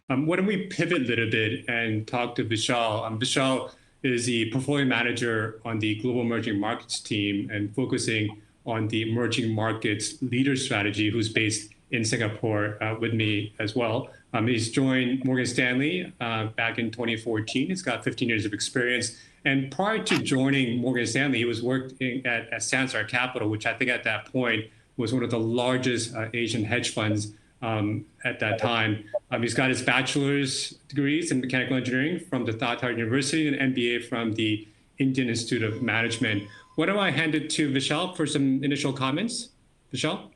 Why don't we pivot a little bit and talk to Vishal? Vishal is the portfolio manager on the Global Emerging Markets team and focusing on the emerging markets leader strategy, who's based in Singapore with me as well. He's joined Morgan Stanley back in 2014. He's got 15 years of experience. And prior to joining Morgan Stanley, he was working at Sansar Capital, which I think at that point was one of the largest Asian hedge funds at that time. He's got his bachelor's degrees in mechanical engineering from the Tata University and an MBA from the Indian Institute of Management. Why don't I hand it to Vishal for some initial comments? Vishal?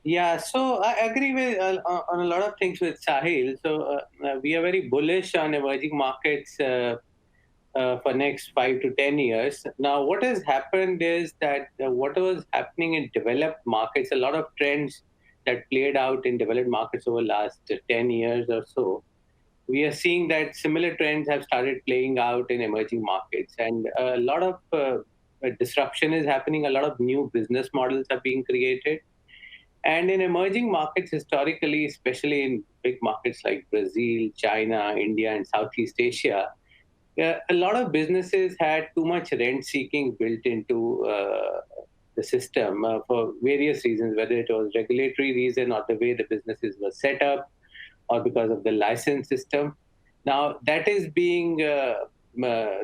Yeah, so I agree with on a lot of things with Sahil. So we are very bullish on emerging markets for next 5 to 10 years. Now, what has happened is that what was happening in developed markets, a lot of trends that played out in developed markets over the last 10 years or so, we are seeing that similar trends have started playing out in emerging markets. And a lot of disruption is happening. A lot of new business models are being created. And in emerging markets, historically, especially in big markets like Brazil, China, India, and Southeast Asia, a lot of businesses had too much rent-seeking built into the system for various reasons, whether it was regulatory reason or the way the businesses were set up, or because of the license system. Now that is being a lot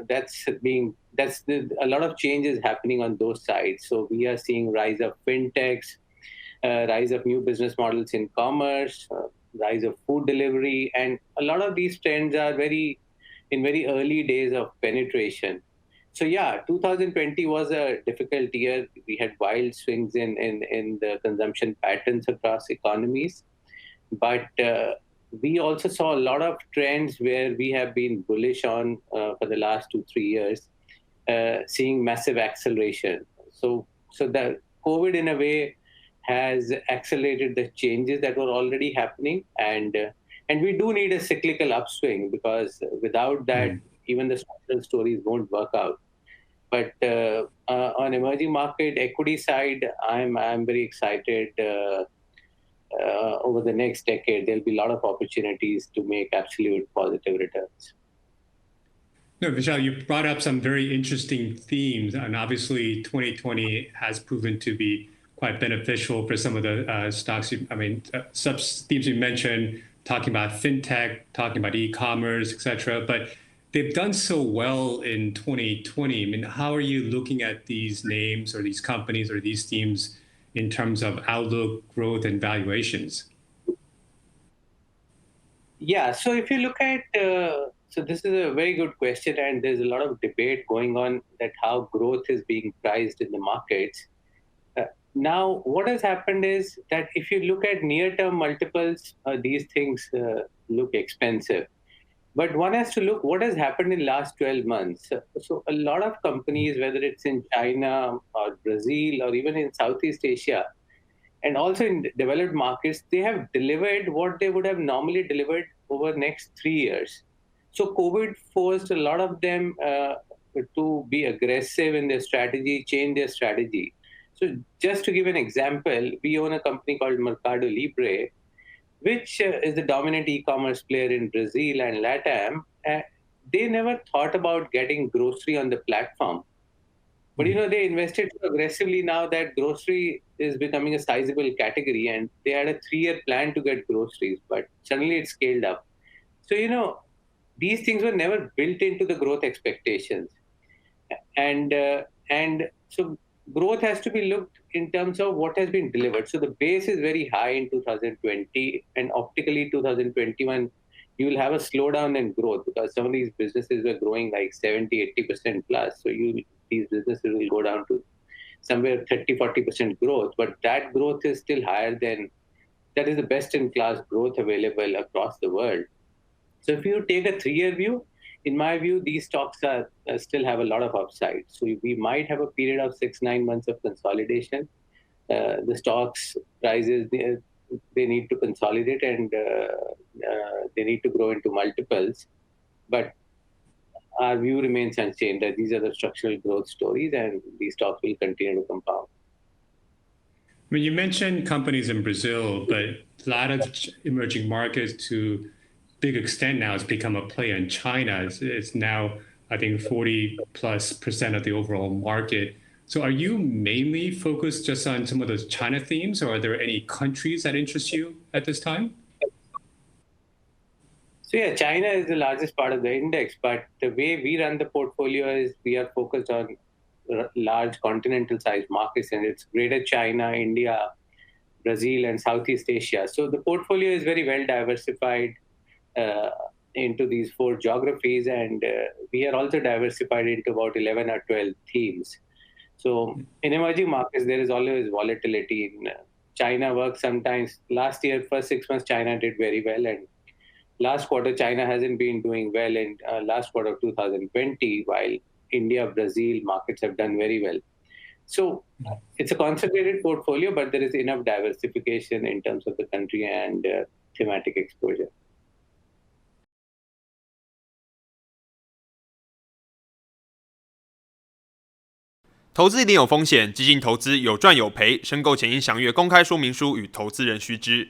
of changes happening on those sides. So we are seeing rise of fintechs, rise of new business models in commerce, rise of food delivery, and a lot of these trends are in very early days of penetration. So yeah, 2020 was a difficult year. We had wild swings in the consumption patterns across economies, but we also saw a lot of trends where we have been bullish on for the last 2-3 years, seeing massive acceleration. So the COVID in a way has accelerated the changes that were already happening, and we do need a cyclical upswing, because without that, even the structural stories won't work out. But on emerging market equity side, I'm very excited. Over the next decade, there'll be a lot of opportunities to make absolute positive returns. No, Vishal, you brought up some very interesting themes, and obviously 2020 has proven to be quite beneficial for some of the stocks. Sub themes you mentioned, talking about fintech, talking about e-commerce, et cetera, but they've done so well in 2020. I mean, how are you looking at these names or these companies or these themes in terms of outlook, growth, and valuations? Yeah, so if you look at, so this is a very good question, and there's a lot of debate going on that how growth is being priced in the markets. Now, what has happened is that if you look at near-term multiples, these things look expensive. But one has to look what has happened in the last 12 months. So a lot of companies, whether it's in China or Brazil or even in Southeast Asia, and also in developed markets, they have delivered what they would have normally delivered over the next 3 years. So COVID forced a lot of them to be aggressive in their strategy, change their strategy. So just to give an example, we own a company called Mercado Libre, which is the dominant e-commerce player in Brazil and LATAM. They never thought about getting grocery on the platform. But they invested so aggressively now that grocery is becoming a sizable category, and they had a 3-year plan to get groceries, but suddenly it scaled up. So, these things were never built into the growth expectations. And so growth has to be looked in terms of what has been delivered. So the base is very high in 2020, and optically 2021, you will have a slowdown in growth because some of these businesses were growing like 70, 80% plus. So these businesses will go down to somewhere 30, 40% growth, but that growth is still higher than, that is the best in class growth available across the world. So if you take a 3-year view, in my view, these stocks still have a lot of upside. So we might have a period of 6-9 months of consolidation. The stocks prices, they need to consolidate, and they need to grow into multiples. But our view remains unchanged that these are the structural growth stories, and these stocks will continue to compound. I mean, you mentioned companies in Brazil, but a lot of emerging markets to big extent now has become a play in China. It's now, I think, 40+% of the overall market. So are you mainly focused just on some of those China themes, or are there any countries that interest you at this time? So yeah, China is the largest part of the index, but the way we run the portfolio is we are focused on large continental-sized markets, and it's Greater China, India, Brazil, and Southeast Asia. So the portfolio is very well diversified into these 4 geographies, and we are also diversified into about 11 or 12 themes. So in emerging markets, there is always volatility. In China works sometimes. Last year, first 6 months, China did very well, and last quarter, China hasn't been doing well in last quarter of 2020, while India, Brazil markets have done very well. So it's a concentrated portfolio, but there is enough diversification in terms of the country and thematic exposure. 投资一定有风险，基金投资有赚有赔，申购前应详阅公开说明书与投资人须知。